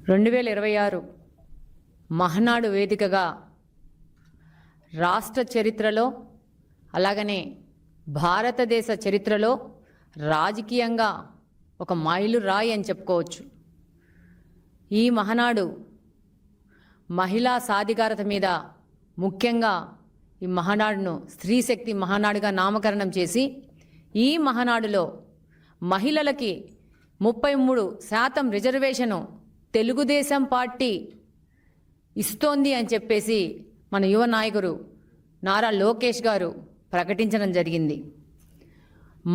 2026 మహనాడు వేదికగా రాష్ట్ర చరిత్రలో అలాగనే భారతదేశ చరిత్రలో రాజకీయంగా ఒక మైలురాయి అని చెప్పుకోవచ్చు. ఈ మహనాడు మహిళా సాధికారత మీద ముఖ్యంగా ఈ మహనాడును స్త్రీశక్తి మహనాడుగా నామకరణం చేసి ఈ మహనాడులో మహిళలకి 33% రిజర్వేషను తెలుగుదేశం పార్టీ ఇస్తోంది అని చెప్పేసి మన యువ నాయకుడు నారా లోకేష్ గారు ప్రకటించడం జరిగింది.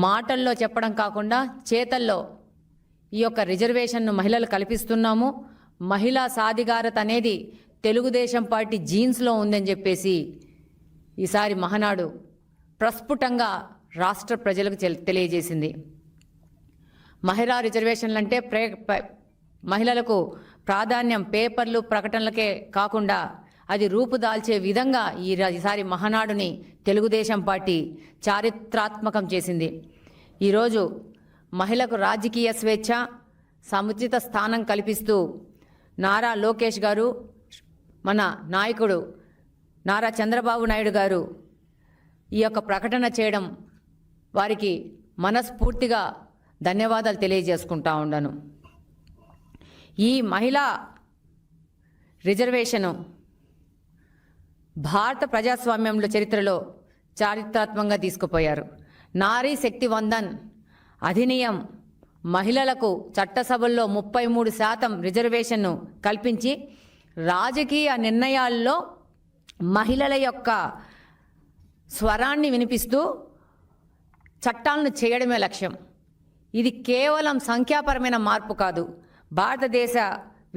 మాటల్లో చెప్పడం కాకుండా చేతల్లో ఈ యొక్క రిజర్వేషన్ను మహిళలు కల్పిస్తున్నాము, మహిళా సాధికారత అనేది తెలుగుదేశం పార్టీ జీన్స్లో ఉందని చెప్పేసి ఈసారి మహనాడు ప్రస్ఫుటంగా రాష్ట్ర ప్రజలకు తెలియజేసింది. మహిళా రిజర్వేషన్లు అంటే మహిళలకు ప్రాధాన్యం పేపర్లు ప్రకటనలకే కాకుండా అది రూపుదాల్చే విధంగా ఈసారి మహనాడుని తెలుగుదేశం పార్టీ చారిత్రాత్మకం చేసింది. ఈరోజు మహిళకు రాజకీయ స్వేచ్ఛ సముచిత స్థానం కల్పిస్తూ నారా లోకేష్ గారు, మన నాయకుడు నారా చంద్రబాబు నాయుడు గారు ఈ యొక్క ప్రకటన చేయడం వారికి మనస్ఫూర్తిగా ధన్యవాదాలు తెలియజేసుకుంటా ఉన్నాను. ఈ మహిళా రిజర్వేషను భారత ప్రజాస్వామ్యంలో చరిత్రలో చారిత్రాత్మకంగా తీసుకుపోయారు. నారీ శక్తి వందన్ అధినియం మహిళలకు చట్టసభల్లో 33% రిజర్వేషన్ను కల్పించి రాజకీయ నిర్ణయాల్లో మహిళల యొక్క స్వరాన్ని వినిపిస్తూ చట్టాలను చేయడమే లక్ష్యం. ఇది కేవలం సంఖ్యాపరమైన మార్పు కాదు, భారతదేశ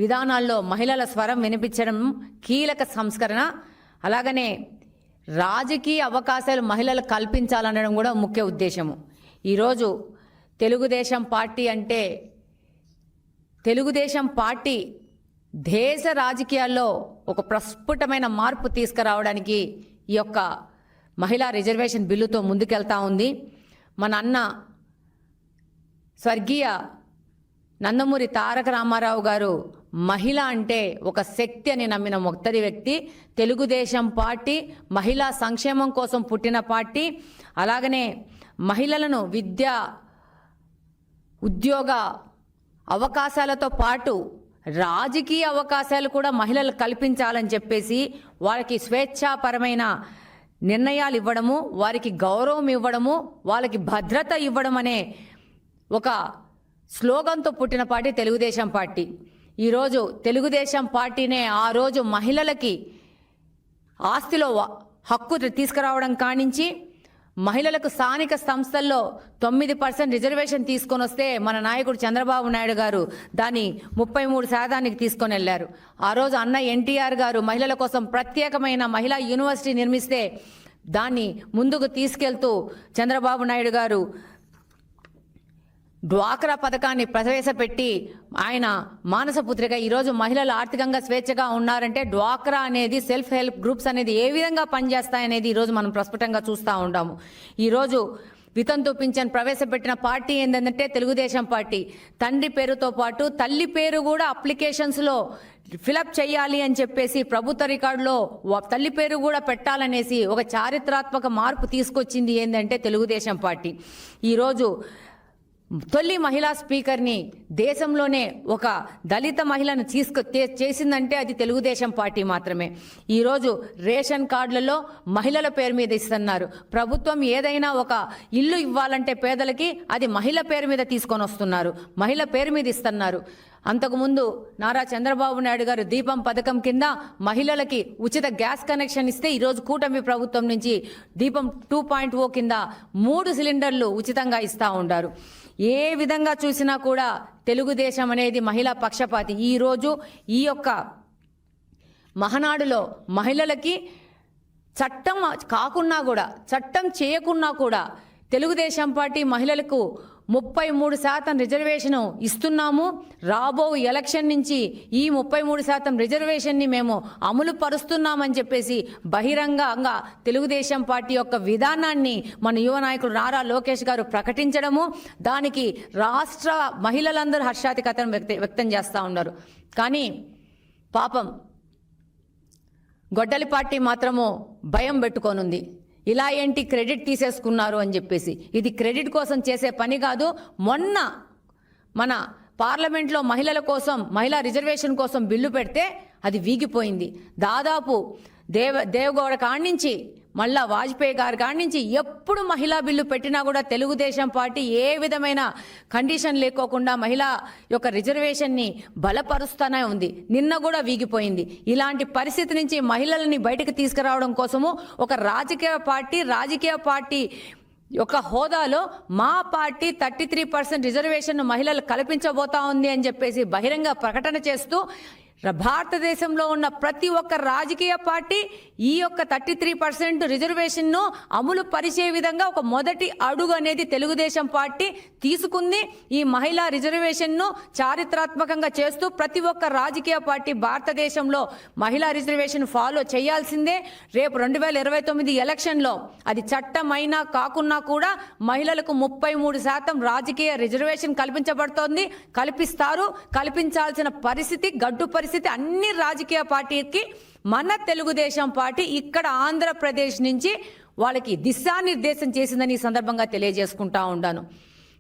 విధానాల్లో మహిళల స్వరం వినిపించడం కీలక సంస్కరణ. అలాగనే రాజకీయ అవకాశాలు మహిళలు కల్పించాలనడం కూడా ముఖ్య ఉద్దేశము. ఈరోజు తెలుగుదేశం పార్టీ అంటే తెలుగుదేశం పార్టీ దేశ రాజకీయాల్లో ఒక ప్రస్ఫుటమైన మార్పు తీసుకురావడానికి ఈ యొక్క మహిళా రిజర్వేషన్ బిల్లుతో ముందుకెళ్తా ఉంది. మన అన్న స్వర్గీయ నందమూరి తారక రామారావు గారు మహిళ అంటే ఒక శక్తి అని నమ్మిన మొదటి వ్యక్తి. తెలుగుదేశం పార్టీ మహిళా సంక్షేమం కోసం పుట్టిన పార్టీ. అలాగనే మహిళలను విద్య ఉద్యోగ అవకాశాలతో పాటు రాజకీయ అవకాశాలు కూడా మహిళలు కల్పించాలని చెప్పేసి వాళ్ళకి స్వేచ్ఛాపరమైన నిర్ణయాలు ఇవ్వడము, వారికి గౌరవం ఇవ్వడము, వాళ్ళకి భద్రత ఇవ్వడం అనే ఒక స్లోగన్తో పుట్టిన పార్టీ తెలుగుదేశం పార్టీ. ఈరోజు తెలుగుదేశం పార్టీనే ఆ రోజు మహిళలకి ఆస్తిలో హక్కు తీసుకురావడం కానించి మహిళలకు స్థానిక సంస్థల్లో 9% రిజర్వేషన్ తీసుకొని వస్తే మన నాయకుడు చంద్రబాబు నాయుడు గారు దాన్ని 33% తీసుకొని వెళ్ళారు. ఆ రోజు అన్న ఎన్టీఆర్ గారు మహిళల కోసం ప్రత్యేకమైన మహిళా యూనివర్సిటీ నిర్మిస్తే దాన్ని ముందుకు తీసుకెళ్తూ చంద్రబాబు నాయుడు గారు డ్వాక్రా పథకాన్ని ప్రవేశపెట్టి ఆయన మానసపుత్రిక ఈరోజు మహిళలు ఆర్థికంగా స్వేచ్ఛగా ఉన్నారంటే డ్వాక్రా అనేది సెల్ఫ్ హెల్ప్ గ్రూప్స్ అనేది ఏ విధంగా పనిచేస్తాయనేది ఈరోజు మనం ప్రస్ఫుటంగా చూస్తూ ఉంటాము. ఈరోజు వితంతు పింఛన్ ప్రవేశపెట్టిన పార్టీ ఏంటంటే తెలుగుదేశం పార్టీ. తండ్రి పేరుతో పాటు తల్లి పేరు కూడా అప్లికేషన్స్లో ఫిలప్ చేయాలి అని చెప్పేసి ప్రభుత్వ రికార్డులో తల్లి పేరు కూడా పెట్టాలనేసి ఒక చారిత్రాత్మక మార్పు తీసుకొచ్చింది ఏంటంటే తెలుగుదేశం పార్టీ. ఈరోజు తొలి మహిళా స్పీకర్ని దేశంలోనే ఒక దళిత మహిళను చేసిందంటే అది తెలుగుదేశం పార్టీ మాత్రమే. ఈరోజు రేషన్ కార్డులలో మహిళల పేరు మీద ఇస్తున్నారు. ప్రభుత్వం ఏదైనా ఒక ఇల్లు ఇవ్వాలంటే పేదలకి అది మహిళ పేరు మీద తీసుకొని వస్తున్నారు, మహిళ పేరు మీద ఇస్తున్నారు. అంతకుముందు నారా చంద్రబాబు నాయుడు గారు దీపం పథకం కింద మహిళలకి ఉచిత గ్యాస్ కనెక్షన్ ఇస్తే ఈరోజు కూటమి ప్రభుత్వం నుంచి దీపం 2.0 కింద 3 సిలిండర్లు ఉచితంగా ఇస్తూ ఉంటారు. ఏ విధంగా చూసినా కూడా తెలుగుదేశం అనేది మహిళా పక్షపాతి. ఈరోజు ఈ యొక్క మహనాడులో మహిళలకి చట్టం కాకున్నా కూడా, చట్టం చేయకున్నా కూడా తెలుగుదేశం పార్టీ మహిళలకు 33% రిజర్వేషన్ ఇస్తున్నాము. రాబో ఎలక్షన్ నుంచి ఈ 33% రిజర్వేషన్ని మేము అమలు పరుస్తున్నామని చెప్పేసి బహిరంగంగా తెలుగుదేశం పార్టీ యొక్క విధానాన్ని మన యువ నాయకుడు నారా లోకేష్ గారు ప్రకటించడము, దానికి రాష్ట్ర మహిళలందరూ హర్షాతికతను వ్యక్తం చేస్తూ ఉన్నారు. కానీ పాపం గొడ్డలి పార్టీ మాత్రము భయం పెట్టుకోనుంది. ఇలా ఏంటి క్రెడిట్ తీసేసుకున్నారు అని చెప్పేసి. ఇది క్రెడిట్ కోసం చేసే పని కాదు. మొన్న మన పార్లమెంట్లో మహిళల కోసం, మహిళా రిజర్వేషన్ కోసం బిల్లు పెడితే అది వీగిపోయింది. దాదాపు దేవగౌడ కాడి నుంచి మళ్ళా వాజ్పేయి గారి కాడి నుంచి ఎప్పుడు మహిళా బిల్లు పెట్టినా కూడా తెలుగుదేశం పార్టీ ఏ విధమైన కండిషన్ లేకోకుండా మహిళా యొక్క రిజర్వేషన్ని బలపరుస్తూనే ఉంది. నిన్న కూడా వీగిపోయింది. ఇలాంటి పరిస్థితి నుంచి మహిళలని బయటకు తీసుకురావడం కోసము ఒక రాజకీయ పార్టీ యొక్క హోదాలో మా పార్టీ 33% రిజర్వేషన్ మహిళలు కల్పించబోతా ఉంది అని చెప్పేసి బహిరంగ ప్రకటన చేస్తూ భారతదేశంలో ఉన్న ప్రతి ఒక్క రాజకీయ పార్టీ ఈ యొక్క 33% రిజర్వేషన్ను అమలు పరిచే విధంగా ఒక మొదటి అడుగు అనేది తెలుగుదేశం పార్టీ తీసుకుంది. ఈ మహిళా రిజర్వేషన్ను చారిత్రాత్మకంగా చేస్తూ ప్రతి ఒక్క రాజకీయ పార్టీ భారతదేశంలో మహిళా రిజర్వేషన్ ఫాలో చేయాల్సిందే. రేపు 2029 ఎలక్షన్లో అది చట్టమైనా కాకున్నా కూడా మహిళలకు 33% రాజకీయ రిజర్వేషన్ కల్పించబడుతోంది. కల్పించాల్సిన పరిస్థితి, గడ్డు పరిస్థితి అన్ని రాజకీయ పార్టీకి మన తెలుగుదేశం పార్టీ ఇక్కడ ఆంధ్రప్రదేశ్ నుంచి వాళ్ళకి దిశానిర్దేశం చేసిందని ఈ సందర్భంగా తెలియజేసుకుంటా ఉన్నాను.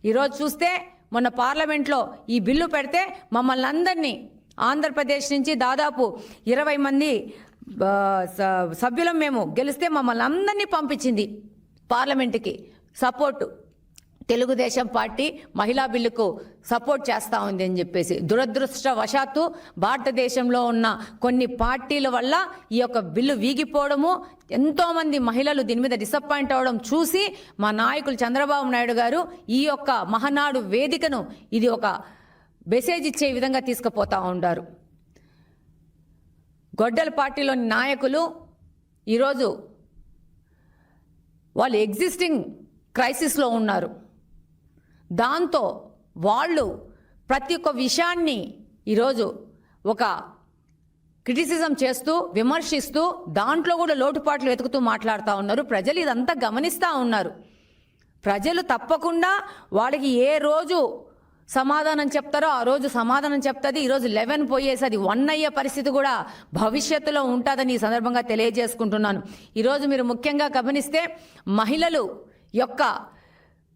ఈరోజు చూస్తే మొన్న పార్లమెంట్లో ఈ బిల్లు పెడితే మమ్మల్ని అందరినీ ఆంధ్రప్రదేశ్ నుంచి దాదాపు 20 మంది సభ్యులం మేము గెలిస్తే మమ్మల్ని అందరినీ పంపించింది పార్లమెంటుకి సపోర్టు. తెలుగుదేశం పార్టీ మహిళా బిల్లుకు సపోర్ట్ చేస్తూ ఉంది అని చెప్పేసి. దురదృష్టవశాత్తు భారతదేశంలో ఉన్న కొన్ని పార్టీల వల్ల ఈ యొక్క బిల్లు వీగిపోవడము, ఎంతోమంది మహిళలు దీని మీద డిసప్పాయింట్ అవ్వడం చూసి మా నాయకులు చంద్రబాబు నాయుడు గారు ఈ యొక్క మహానాడు వేదికను ఇది ఒక మెసేజ్ ఇచ్చే విధంగా తీసుకుపోతూ ఉంటారు. గొడ్డల పార్టీలోని నాయకులు ఈరోజు వాళ్ళు ఎగ్జిస్టింగ్ క్రైసిస్లో ఉన్నారు. దాంతో వాళ్ళు ప్రతి ఒక్క విషయాన్ని ఈరోజు ఒక క్రిటిసిజం చేస్తూ, విమర్శిస్తూ, దాంట్లో కూడా లోటుపాట్లు వెతుకుతూ మాట్లాడుతూ ఉన్నారు. ప్రజలు ఇదంతా గమనిస్తూ ఉన్నారు. ప్రజలు తప్పకుండా వాళ్ళకి ఏ రోజు సమాధానం చెప్తారో ఆ రోజు సమాధానం చెప్తుంది. ఈరోజు 11 పోయేసి అది 1 అయ్యే పరిస్థితి కూడా భవిష్యత్తులో ఉంటుందని ఈ సందర్భంగా తెలియజేసుకుంటున్నాను. ఈరోజు మీరు ముఖ్యంగా గమనిస్తే మహిళలు యొక్క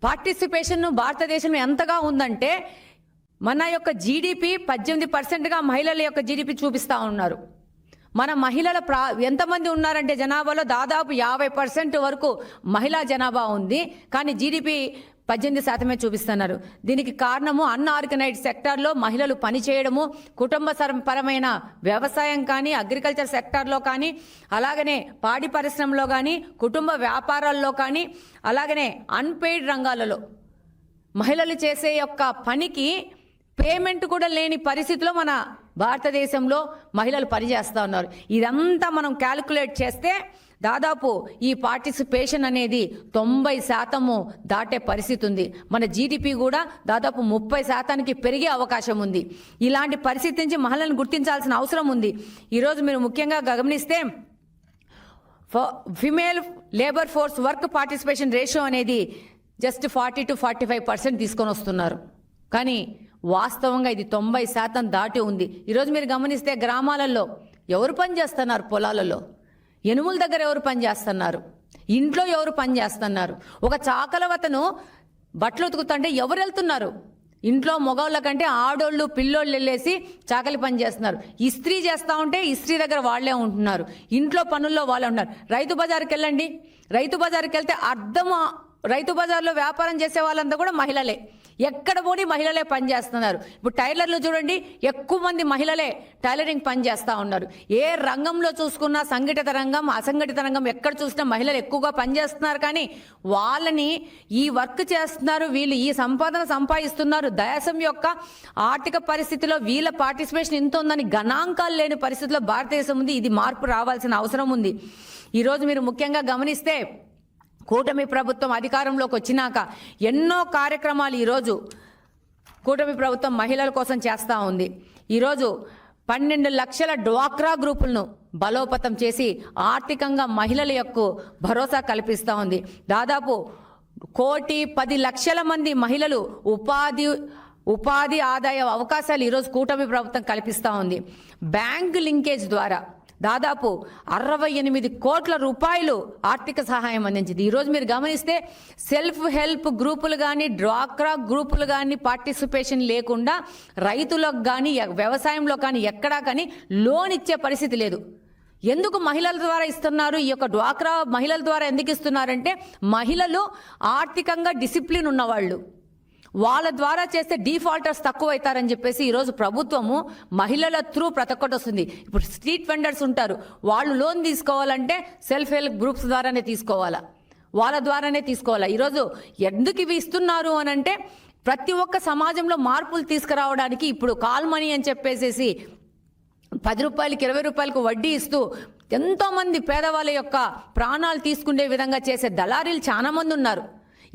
పార్టిసిపేషన్ భారతదేశంలో ఎంతగా ఉందంటే మన యొక్క జీడిపి 18%గా మహిళల యొక్క జీడిపి చూపిస్తూ ఉన్నారు. మన మహిళల ఎంతమంది ఉన్నారంటే జనాభాలో దాదాపు 50% వరకు మహిళా జనాభా ఉంది. కానీ జీడిపి 18% చూపిస్తున్నారు. దీనికి కారణము అన్ఆర్గనైజ్డ్ సెక్టార్లో మహిళలు పనిచేయడము, కుటుంబపరమైన వ్యవసాయం కానీ, అగ్రికల్చర్ సెక్టార్లో కానీ, అలాగనే పాడి పరిశ్రమలో కానీ, కుటుంబ వ్యాపారాల్లో కానీ, అలాగనే అన్పెయిడ్ రంగాలలో మహిళలు చేసే యొక్క పనికి పేమెంట్ కూడా లేని పరిస్థితిలో మన భారతదేశంలో మహిళలు పనిచేస్తూ ఉన్నారు. ఇదంతా మనం క్యాలిక్యులేట్ చేస్తే దాదాపు ఈ పార్టిసిపేషన్ అనేది 90% దాటే పరిస్థితి ఉంది. మన జీడిపి కూడా దాదాపు 30%కి పెరిగే అవకాశం ఉంది. ఇలాంటి పరిస్థితి నుంచి మహిళలను గుర్తించాల్సిన అవసరం ఉంది. ఈరోజు మీరు ముఖ్యంగా గమనిస్తే female labour force work participation ratio అనేది జస్ట్ 40 to 45% తీసుకొని వస్తున్నారు. కానీ వాస్తవంగా ఇది 90% దాటి ఉంది. ఈరోజు మీరు గమనిస్తే గ్రామాలలో ఎవరు పని చేస్తున్నారు? పొలాలలో ఎనుముల దగ్గర ఎవరు పని చేస్తున్నారు? ఇంట్లో ఎవరు పని చేస్తున్నారు? ఒక చాకలవతను బట్టలు ఉతుకుతుంటే ఎవరు వెళ్తున్నారు? ఇంట్లో మగవాళ్ళ కంటే ఆడోళ్ళు పిల్లోళ్ళు వెళ్ళేసి చాకలి పని చేస్తున్నారు. ఇస్త్రీ చేస్తూ ఉంటే ఇస్త్రీ దగ్గర వాళ్ళే ఉంటున్నారు. ఇంట్లో పనుల్లో వాళ్ళే ఉంటున్నారు. రైతు బజార్కి వెళ్ళండి. రైతు బజార్కి వెళ్తే రైతు బజార్లో వ్యాపారం చేసే వాళ్ళంతా కూడా మహిళలే. ఎక్కడ పోనీ మహిళలే పనిచేస్తున్నారు. ఇప్పుడు టైలర్లు చూడండి, ఎక్కువ మంది మహిళలే టైలరింగ్ పని చేస్తూ ఉన్నారు. ఏ రంగంలో చూసుకున్నా, సంఘటిత రంగం, అసంఘటిత రంగం ఎక్కడ చూసినా మహిళలు ఎక్కువగా పనిచేస్తున్నారు. కానీ వాళ్ళని ఈ వర్క్ చేస్తున్నారు, వీళ్ళు ఈ సంపాదన సంపాదిస్తున్నారు. దేశం యొక్క ఆర్థిక పరిస్థితిలో వీళ్ళ పార్టిసిపేషన్ ఎంత ఉందని గణాంకాలు లేని పరిస్థితిలో భారతదేశం ఉంది. ఇది మార్పు రావాల్సిన అవసరం ఉంది. ఈరోజు మీరు ముఖ్యంగా గమనిస్తే కూటమి ప్రభుత్వం అధికారంలోకి వచ్చినాక ఎన్నో కార్యక్రమాలు ఈరోజు కూటమి ప్రభుత్వం మహిళల కోసం చేస్తూ ఉంది. ఈరోజు 12 లక్షల డ్వాక్రా గ్రూపులను బలోపేతం చేసి ఆర్థికంగా మహిళల యొక్క భరోసా కల్పిస్తూ ఉంది. దాదాపు 1,10,00,000 మంది మహిళలు ఉపాధి ఆదాయ అవకాశాలు ఈరోజు కూటమి ప్రభుత్వం కల్పిస్తూ ఉంది. బ్యాంక్ లింకేజ్ ద్వారా దాదాపు 68 కోట్ల రూపాయలు ఆర్థిక సహాయం అందించింది. ఈరోజు మీరు గమనిస్తే సెల్ఫ్ హెల్ప్ గ్రూపులు కానీ డ్వాక్రా గ్రూపులు కానీ పార్టిసిపేషన్ లేకుండా రైతులకు కానీ వ్యవసాయంలో కానీ ఎక్కడా కానీ లోన్ ఇచ్చే పరిస్థితి లేదు. ఎందుకు మహిళల ద్వారా ఇస్తున్నారు? ఈ యొక్క డ్వాక్రా మహిళల ద్వారా ఎందుకు ఇస్తున్నారంటే మహిళలు ఆర్థికంగా డిసిప్లిన్ ఉన్నవాళ్ళు, వాళ్ళ ద్వారా చేస్తే డిఫాల్టర్స్ తక్కువ అవుతారని చెప్పేసి ఈరోజు ప్రభుత్వము మహిళల త్రూ ప్రతి ఒక్కటి వస్తుంది. ఇప్పుడు స్ట్రీట్ వెండర్స్ ఉంటారు, వాళ్ళు లోన్ తీసుకోవాలంటే సెల్ఫ్ హెల్ప్ గ్రూప్స్ ద్వారానే తీసుకోవాలా, వాళ్ళ ద్వారానే తీసుకోవాలా. ఈరోజు ఎందుకు ఇవి ఇస్తున్నారు అని అంటే ప్రతి ఒక్క సమాజంలో మార్పులు తీసుకురావడానికి ఇప్పుడు కాల్ మనీ అని చెప్పేసేసి 10 రూపాయలకి 20 రూపాయలకు వడ్డీ ఇస్తూ ఎంతోమంది పేదవాళ్ళ యొక్క ప్రాణాలు తీసుకునే విధంగా చేసే దళారీలు చాలా మంది ఉన్నారు.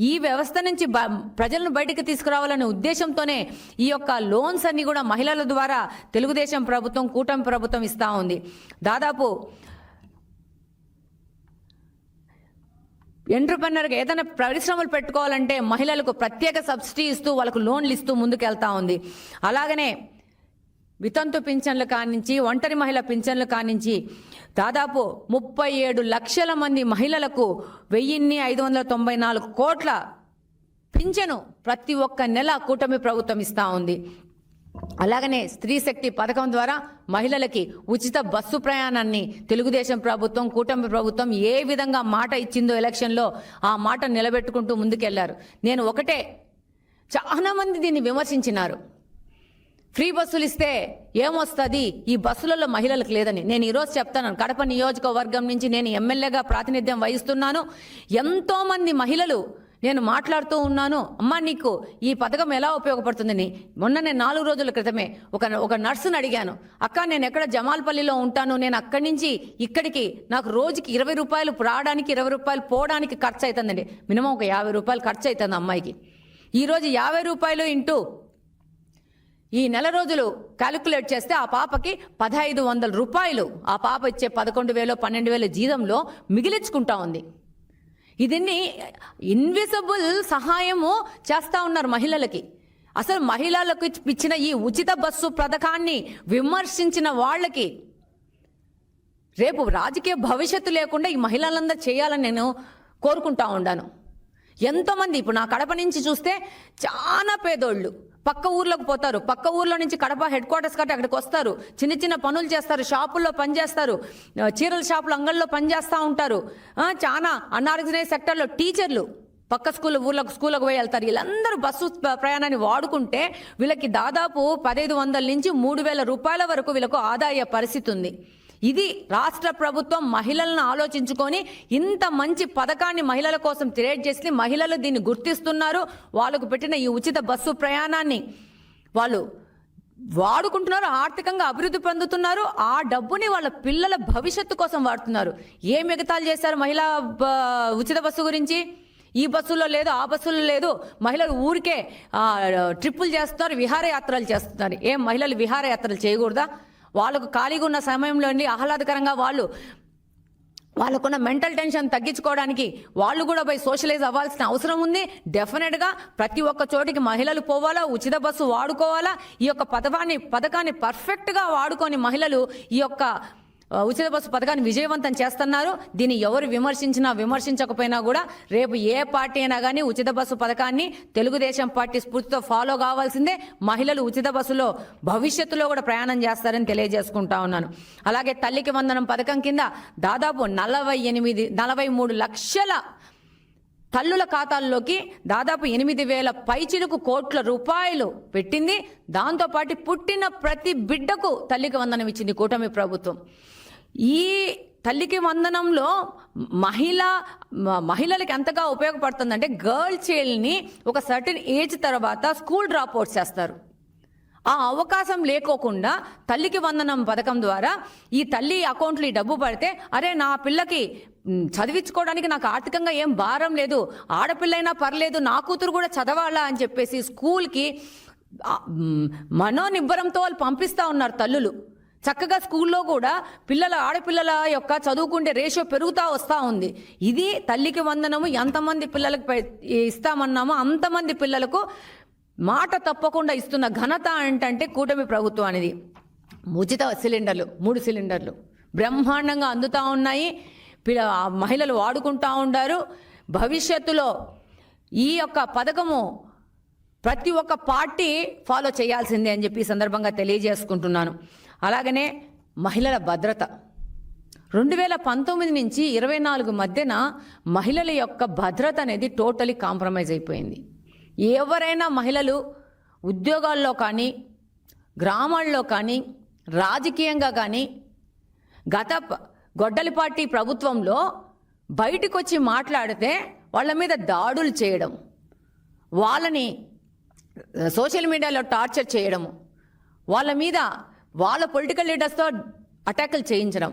ఈ వ్యవస్థ నుంచి ప్రజలను బయటకు తీసుకురావాలనే ఉద్దేశంతోనే ఈ యొక్క లోన్స్ అన్ని కూడా మహిళల ద్వారా తెలుగుదేశం ప్రభుత్వం కూటమి ప్రభుత్వం ఇస్తూ ఉంది. దాదాపు ఎంటర్‌ప్రెన్యూర్గా ఏదైనా పరిశ్రమలు పెట్టుకోవాలంటే మహిళలకు ప్రత్యేక సబ్సిడీ ఇస్తూ వాళ్ళకు లోన్లు ఇస్తూ ముందుకెళ్తా ఉంది. అలాగనే వితంతు పింఛన్లు కానించి ఒంటరి మహిళ పింఛన్లు కానించి దాదాపు 37 లక్షల మంది మహిళలకు 1,594 కోట్ల పింఛను ప్రతి ఒక్క నెల కూటమి ప్రభుత్వం ఇస్తూ ఉంది. అలాగనే స్త్రీ శక్తి పథకం ద్వారా మహిళలకి ఉచిత బస్సు ప్రయాణాన్ని తెలుగుదేశం ప్రభుత్వం కూటమి ప్రభుత్వం ఏ విధంగా మాట ఇచ్చిందో ఎలక్షన్లో ఆ మాట నిలబెట్టుకుంటూ ముందుకెళ్లారు. నేను ఒకటే, చాలా మంది దీన్ని విమర్శించినారు, ఫ్రీ బస్సులు ఇస్తే ఏమొస్తుంది, ఈ బస్సులలో మహిళలకు లేదని. నేను ఈరోజు చెప్తాను, కడప నియోజకవర్గం నుంచి నేను ఎమ్మెల్యేగా ప్రాతినిధ్యం వహిస్తున్నాను. ఎంతోమంది మహిళలు నేను మాట్లాడుతూ ఉన్నాను, అమ్మా నీకు ఈ పథకం ఎలా ఉపయోగపడుతుందని. మొన్న నేను 4 రోజుల క్రితమే ఒక నర్సును అడిగాను, అక్క నేను ఎక్కడ జమాల్పల్లిలో ఉంటాను, నేను అక్కడి నుంచి ఇక్కడికి నాకు రోజుకి 20 రూపాయలు రావడానికి 20 రూపాయలు పోవడానికి ఖర్చు అవుతుందండి. మినిమం ఒక 50 రూపాయలు ఖర్చు అవుతుంది అమ్మాయికి. ఈరోజు 50 రూపాయలు ఇంటూ ఈ నెల రోజులు క్యాలిక్యులేట్ చేస్తే ఆ పాపకి 1,500 రూపాయలు ఆ పాప ఇచ్చే 11,000 12,000 జీతంలో మిగిలించుకుంటా ఉంది. ఇదిన్ని ఇన్విజిబుల్ సహాయము చేస్తూ ఉన్నారు మహిళలకి. అసలు మహిళలకు ఇచ్చిన ఈ ఉచిత బస్సు పథకాన్ని విమర్శించిన వాళ్ళకి రేపు రాజకీయ భవిష్యత్తు లేకుండా ఈ మహిళలందరూ చేయాలని నేను కోరుకుంటా ఉన్నాను. ఎంతోమంది ఇప్పుడు నా కడప నుంచి చూస్తే చాలా పేదోళ్ళు పక్క ఊర్లోకి పోతారు, పక్క ఊర్లో నుంచి కడప హెడ్ క్వార్టర్స్ కట్టి అక్కడికి వస్తారు, చిన్న చిన్న పనులు చేస్తారు, షాపుల్లో పనిచేస్తారు, చీరల షాపులు అంగళ్ళలో పనిచేస్తూ ఉంటారు. చాలా అన్ఆర్గనైజ్ సెక్టర్లో టీచర్లు పక్క స్కూళ్ళకు పోయి వెళ్తారు. వీళ్ళందరూ బస్సు ప్రయాణాన్ని వాడుకుంటే వీళ్ళకి దాదాపు 1,500 నుంచి 3,000 రూపాయల వరకు వీళ్ళకు ఆదాయ పరిస్థితి ఉంది. ఇది రాష్ట్ర ప్రభుత్వం మహిళలను ఆలోచించుకొని ఇంత మంచి పథకాన్ని మహిళల కోసం క్రియేట్ చేసి మహిళలు దీన్ని గుర్తిస్తున్నారు. వాళ్ళకు పెట్టిన ఈ ఉచిత బస్సు ప్రయాణాన్ని వాళ్ళు వాడుకుంటున్నారు, ఆర్థికంగా అభివృద్ధి పొందుతున్నారు. ఆ డబ్బుని వాళ్ళ పిల్లల భవిష్యత్తు కోసం వాడుతున్నారు. ఏ మిగతాలు చేశారు మహిళా ఉచిత బస్సు గురించి? ఈ బస్సులో లేదు, ఆ బస్సులో లేదు. మహిళలు ఊరికే ట్రిప్పులు చేస్తున్నారు, విహారయాత్రలు చేస్తున్నారు. ఏం మహిళలు విహారయాత్రలు చేయకూడదా? వాళ్ళకు ఖాళీగా ఉన్న సమయంలో ఆహ్లాదకరంగా వాళ్ళకున్న మెంటల్ టెన్షన్ తగ్గించుకోవడానికి వాళ్ళు కూడా పోయి సోషలైజ్ అవ్వాల్సిన అవసరం ఉంది. డెఫినెట్గా ప్రతి ఒక్క చోటికి మహిళలు పోవాలా, ఉచిత బస్సు వాడుకోవాలా. ఈ యొక్క పథకాన్ని పర్ఫెక్ట్గా వాడుకొని మహిళలు ఈ యొక్క ఉచిత బస్సు పథకాన్ని విజయవంతం చేస్తున్నారు. దీన్ని ఎవరు విమర్శించకపోయినా కూడా రేపు ఏ పార్టీ అయినా కానీ ఉచిత బస్సు పథకాన్ని తెలుగుదేశం పార్టీ స్ఫూర్తితో ఫాలో కావాల్సిందే. మహిళలు ఉచిత బస్సులో భవిష్యత్తులో కూడా ప్రయాణం చేస్తారని తెలియజేసుకుంటా ఉన్నాను. అలాగే తల్లికి వందనం పథకం కింద దాదాపు 43 లక్షల తల్లుల ఖాతాల్లోకి దాదాపు 8,000 పైచిలుకు కోట్ల రూపాయలు పెట్టింది. దాంతోపాటు పుట్టిన ప్రతి బిడ్డకు తల్లికి వందనం ఇచ్చింది కూటమి ప్రభుత్వం. ఈ తల్లికి వందనంలో మహిళలకి ఎంతగా ఉపయోగపడుతుందంటే గర్ల్ చైల్డ్ని ఒక సర్టెన్ ఏజ్ తర్వాత స్కూల్ డ్రాప్ అవుట్ చేస్తారు. ఆ అవకాశం లేకోకుండా తల్లికి వందనం పథకం ద్వారా ఈ తల్లి అకౌంట్లో ఈ డబ్బు పడితే అరే నా పిల్లకి చదివించుకోవడానికి నాకు ఆర్థికంగా ఏం భారం లేదు, ఆడపిల్లైనా పర్లేదు, నా కూతురు కూడా చదవాలా అని చెప్పేసి స్కూల్కి మనోనిబ్బరంతో వాళ్ళు పంపిస్తూ ఉన్నారు తల్లులు. చక్కగా స్కూల్లో కూడా ఆడపిల్లల యొక్క చదువుకుంటే రేషియో పెరుగుతూ వస్తూ ఉంది. ఇది తల్లికి వందనము. ఎంతమంది పిల్లలకు ఇస్తామన్నామో అంతమంది పిల్లలకు మాట తప్పకుండా ఇస్తున్న ఘనత ఏంటంటే కూటమి ప్రభుత్వం అనేది. ఉచిత సిలిండర్లు 3 సిలిండర్లు బ్రహ్మాండంగా అందుతూ ఉన్నాయి. మహిళలు వాడుకుంటూ ఉంటారు. భవిష్యత్తులో ఈ యొక్క పథకము ప్రతి ఒక్క పార్టీ ఫాలో చేయాల్సిందే అని చెప్పి ఈ సందర్భంగా తెలియజేసుకుంటున్నాను. అలాగనే మహిళల భద్రత 2019 నుంచి 24 మధ్యన మహిళల యొక్క భద్రత అనేది టోటలీ కాంప్రమైజ్ అయిపోయింది. ఎవరైనా మహిళలు ఉద్యోగాల్లో కానీ, గ్రామాల్లో కానీ, రాజకీయంగా కానీ గొడ్డలిపాటి ప్రభుత్వంలో బయటకు వచ్చి మాట్లాడితే వాళ్ళ మీద దాడులు చేయడం, వాళ్ళని సోషల్ మీడియాలో టార్చర్ చేయడము, వాళ్ళ పొలిటికల్ లీడర్స్తో అటాకులు చేయించడం,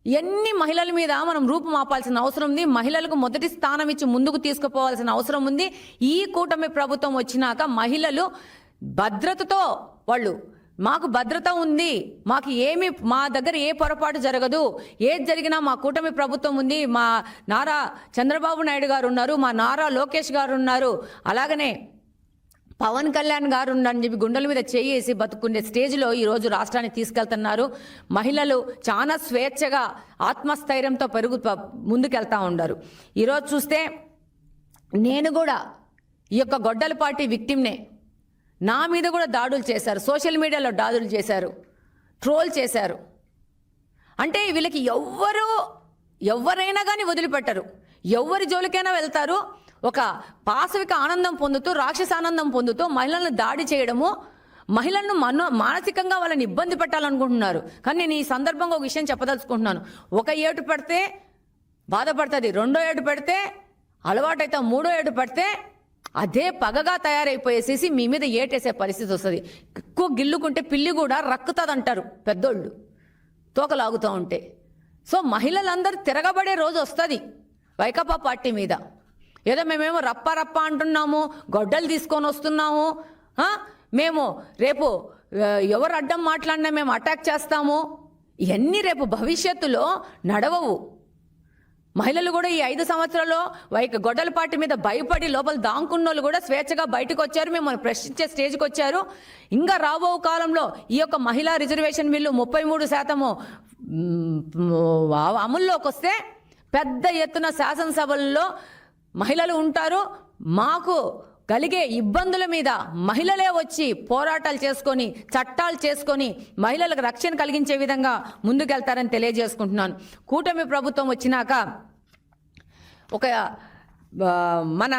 ఎన్ని మహిళల మీద మనం రూపుమాపాల్సిన అవసరం ఉంది. మహిళలకు మొదటి స్థానం ఇచ్చి ముందుకు తీసుకుపోవాల్సిన అవసరం ఉంది. ఈ కూటమి ప్రభుత్వం వచ్చినాక మహిళలు భద్రతతో మాకు భద్రత ఉంది, మా దగ్గర ఏ పొరపాటు జరగదు, ఏది జరిగినా మా కూటమి ప్రభుత్వం ఉంది, మా నారా చంద్రబాబు నాయుడు గారు ఉన్నారు, మా నారా లోకేష్ గారు ఉన్నారు, అలాగనే పవన్ కళ్యాణ్ గారు ఉన్నారని చెప్పి గుండెల మీద చేసి బతుకునే స్టేజ్లో ఈరోజు రాష్ట్రాన్ని తీసుకెళ్తున్నారు. మహిళలు చాలా స్వేచ్ఛగా ఆత్మస్థైర్యంతో ముందుకెళ్తా ఉన్నారు. ఈరోజు చూస్తే నేను కూడా ఈ యొక్క గొడ్డలిపాటి విక్టిమ్నే. నా మీద కూడా దాడులు చేశారు, సోషల్ మీడియాలో దాడులు చేశారు, ట్రోల్ చేశారు. అంటే వీళ్ళకి ఎవరైనా కానీ వదిలిపెట్టరు, ఎవరి జోలికైనా వెళ్తారు. ఒక పాశవిక ఆనందం పొందుతూ, రాక్షస ఆనందం పొందుతూ మహిళలను దాడి చేయడము, మహిళలను మానసికంగా వాళ్ళని ఇబ్బంది పెట్టాలనుకుంటున్నారు. కానీ నేను ఈ సందర్భంగా ఒక విషయం చెప్పదలుచుకుంటున్నాను. ఒక ఏటు పెడితే బాధపడుతుంది, 2వ ఏటు పెడితే అలవాటైతే, 3వ ఏటు పెడితే అదే పగగా తయారైపోయేసేసి మీ మీద ఏటేసే పరిస్థితి వస్తుంది. ఎక్కువ గిల్లుకుంటే పిల్లి కూడా రక్కుతుంది అంటారు పెద్దోళ్ళు, తోకలాగుతూ ఉంటే. సో మహిళలందరూ తిరగబడే రోజు వస్తుంది వైకాపా పార్టీ మీద. ఏదో మేమేమో రప్ప అంటున్నాము, గొడ్డలు తీసుకొని వస్తున్నాము, మేము రేపు ఎవరు అడ్డం మాట్లాడినా మేము అటాక్ చేస్తాము, ఇవన్నీ రేపు భవిష్యత్తులో నడవవు. మహిళలు కూడా ఈ 5 సంవత్సరాల్లో గొడ్డలిపాటి మీద భయపడి లోపల దాంకున్న వాళ్ళు కూడా స్వేచ్ఛగా బయటకు వచ్చారు, మిమ్మల్ని ప్రశ్నించే స్టేజ్కి వచ్చారు. ఇంకా రాబో కాలంలో ఈ యొక్క మహిళా రిజర్వేషన్ బిల్లు 33% అమల్లోకి వస్తే పెద్ద ఎత్తున శాసనసభల్లో మహిళలు ఉంటారు. మాకు కలిగే ఇబ్బందుల మీద మహిళలే వచ్చి పోరాటాలు చేసుకొని, చట్టాలు చేసుకొని మహిళలకు రక్షణ కలిగించే విధంగా ముందుకెళ్తారని తెలియజేసుకుంటున్నాను. కూటమి ప్రభుత్వం వచ్చినాక మన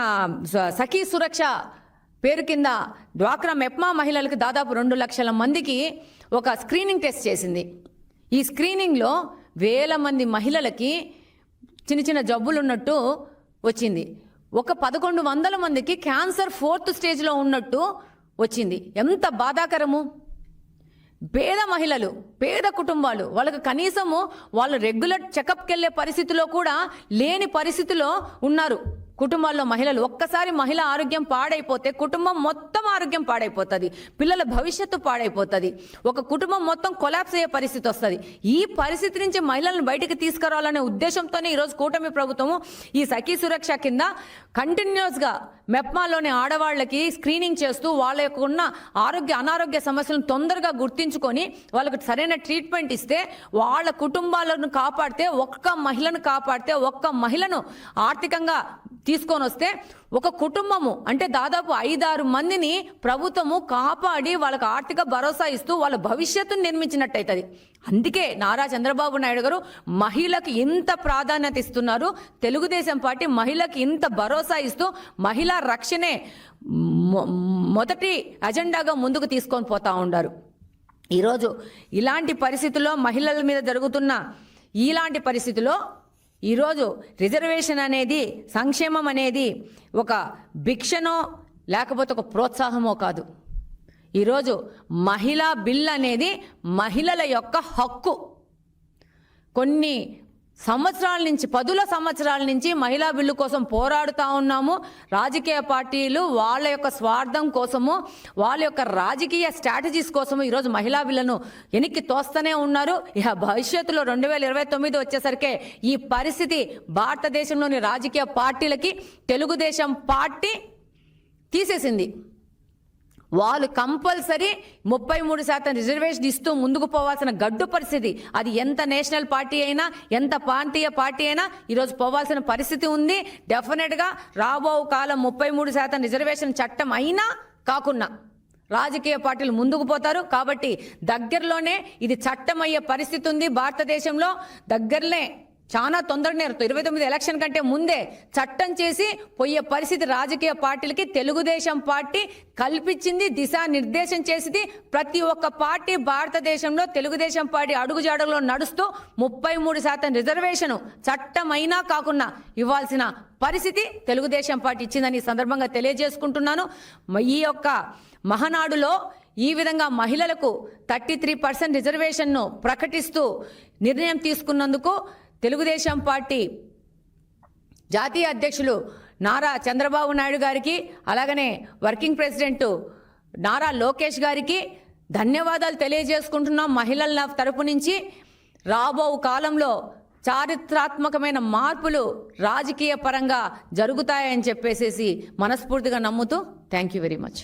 సఖీ సురక్ష పేరు కింద డ్వాక్రా మెప్మా మహిళలకు దాదాపు 2 లక్షల మందికి ఒక స్క్రీనింగ్ టెస్ట్ చేసింది. ఈ స్క్రీనింగ్లో వేల మంది మహిళలకి చిన్న జబ్బులు ఉన్నట్టు వచ్చింది. 1100 మందికి క్యాన్సర్ 4th స్టేజ్లో ఉన్నట్టు వచ్చింది. ఎంత బాధాకరము. పేద మహిళలు, పేద కుటుంబాలు, వాళ్ళకి కనీసము వాళ్ళు రెగ్యులర్ చెకప్కి వెళ్ళే పరిస్థితిలో కూడా లేని పరిస్థితిలో ఉన్నారు కుటుంబాల్లో మహిళలు. ఒక్కసారి మహిళ ఆరోగ్యం పాడైపోతే కుటుంబం మొత్తం ఆరోగ్యం పాడైపోతుంది, పిల్లల భవిష్యత్తు పాడైపోతుంది, ఒక కుటుంబం మొత్తం కొలాప్స్ అయ్యే పరిస్థితి వస్తుంది. ఈ పరిస్థితి నుంచి మహిళలను బయటికి తీసుకురావాలనే ఉద్దేశంతోనే ఈరోజు కూటమి ప్రభుత్వము ఈ సఖీ సురక్ష కింద కంటిన్యూస్గా మెప్మాలోని ఆడవాళ్ళకి స్క్రీనింగ్ చేస్తూ వాళ్ళ యొక్క ఉన్న అనారోగ్య సమస్యలను తొందరగా గుర్తించుకొని వాళ్ళకు సరైన ట్రీట్మెంట్ ఇస్తే వాళ్ళ కుటుంబాలను కాపాడితే, ఒక్క మహిళను కాపాడితే, ఒక్క మహిళను ఆర్థికంగా తీసుకొని వస్తే ఒక కుటుంబము అంటే దాదాపు 5-6 మందిని ప్రభుత్వము కాపాడి వాళ్ళకి ఆర్థిక భరోసా ఇస్తూ వాళ్ళ భవిష్యత్తును నిర్మించినట్టయితుంది. అందుకే నారా చంద్రబాబు నాయుడు గారు మహిళకి ఇంత ప్రాధాన్యత ఇస్తున్నారు. తెలుగుదేశం పార్టీ మహిళకి ఇంత భరోసా ఇస్తూ మహిళా రక్షణే మొదటి అజెండాగా ముందుకు తీసుకొని పోతా ఉన్నారు. ఈరోజు ఇలాంటి పరిస్థితుల్లో మహిళల మీద జరుగుతున్న ఇలాంటి పరిస్థితుల్లో ఈరోజు రిజర్వేషన్ అనేది, సంక్షేమం అనేది ఒక భిక్షనో లేకపోతే ఒక ప్రోత్సాహమో కాదు. ఈరోజు మహిళా బిల్ అనేది మహిళల యొక్క హక్కు. కొన్ని సంవత్సరాల నుంచి 10 సంవత్సరాల నుంచి మహిళా బిల్లు కోసం పోరాడుతూ ఉన్నాము. రాజకీయ పార్టీలు వాళ్ళ యొక్క స్వార్థం కోసము, వాళ్ళ యొక్క రాజకీయ స్ట్రాటజీస్ కోసము ఈరోజు మహిళా బిల్లును వెనక్కి తోస్తూనే ఉన్నారు. ఇక భవిష్యత్తులో 2029 వచ్చేసరికి ఈ పరిస్థితి భారతదేశంలోని రాజకీయ పార్టీలకి తెలుగుదేశం పార్టీ తీసేసింది. వాళ్ళు కంపల్సరీ 33% రిజర్వేషన్ ఇస్తూ ముందుకు పోవాల్సిన గడ్డు పరిస్థితి, అది ఎంత నేషనల్ పార్టీ అయినా ఎంత ప్రాంతీయ పార్టీ అయినా ఈరోజు పోవాల్సిన పరిస్థితి ఉంది. డెఫినెట్గా రాబో కాలం 33% రిజర్వేషన్ చట్టం అయినా కాకుండా రాజకీయ పార్టీలు ముందుకు పోతారు. కాబట్టి దగ్గరలోనే ఇది చట్టం అయ్యే పరిస్థితి ఉంది భారతదేశంలో. దగ్గరలే చాలా తొందరనే 29 ఎలక్షన్ కంటే ముందే చట్టం చేసి పోయే పరిస్థితి రాజకీయ పార్టీలకి తెలుగుదేశం పార్టీ కల్పించింది, దిశానిర్దేశం చేసింది. ప్రతి ఒక్క పార్టీ భారతదేశంలో తెలుగుదేశం పార్టీ అడుగుజాడలో నడుస్తూ 33% రిజర్వేషన్ చట్టం అయినా కాకుండా ఇవ్వాల్సిన పరిస్థితి తెలుగుదేశం పార్టీ ఇచ్చిందని ఈ సందర్భంగా తెలియజేసుకుంటున్నాను. ఈ యొక్క మహానాడులో ఈ విధంగా మహిళలకు 33% రిజర్వేషన్ను ప్రకటిస్తూ నిర్ణయం తీసుకున్నందుకు తెలుగుదేశం పార్టీ జాతీయ అధ్యక్షులు నారా చంద్రబాబు నాయుడు గారికి, అలాగనే వర్కింగ్ ప్రెసిడెంట్ నారా లోకేష్ గారికి ధన్యవాదాలు తెలియజేసుకుంటున్నాం. మహిళల తరపు నుంచి రాబో కాలంలో చారిత్రాత్మకమైన మార్పులు రాజకీయ పరంగా జరుగుతాయని చెప్పేసి మనస్ఫూర్తిగా నమ్ముతూ థ్యాంక్ యూ వెరీ మచ్.